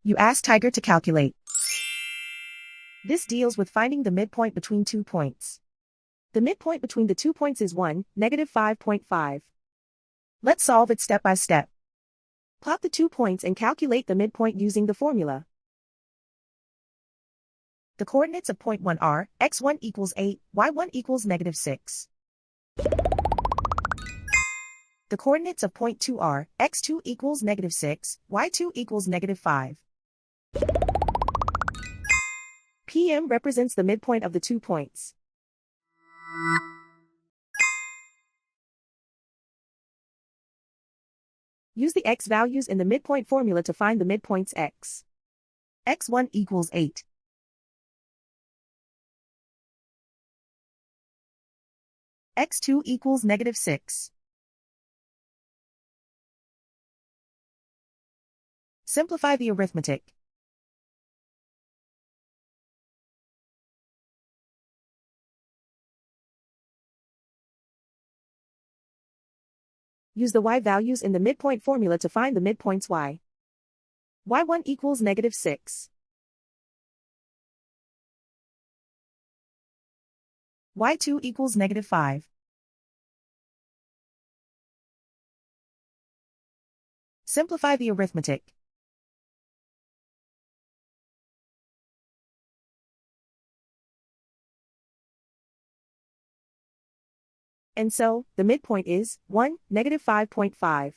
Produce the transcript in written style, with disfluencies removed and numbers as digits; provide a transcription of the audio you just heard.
You ask Tiger to calculate. This deals with finding the midpoint between 2 points. The midpoint between the 2 points is 1, -5.5. Let's solve it step by step. Plot the 2 points and calculate the midpoint using the formula. The coordinates of point 1 are, x1 equals 8, y1 equals -6. The coordinates of point 2 are, x2 equals -6, y2 equals -5. PM represents the midpoint of the 2 points. Use the x values in the midpoint formula to find the midpoints x. x1 equals 8. x2 equals -6. Simplify the arithmetic. Use the y values in the midpoint formula to find the midpoints y. y1 equals -6. y2 equals -5. Simplify the arithmetic. And so, the midpoint is 1, -5.5.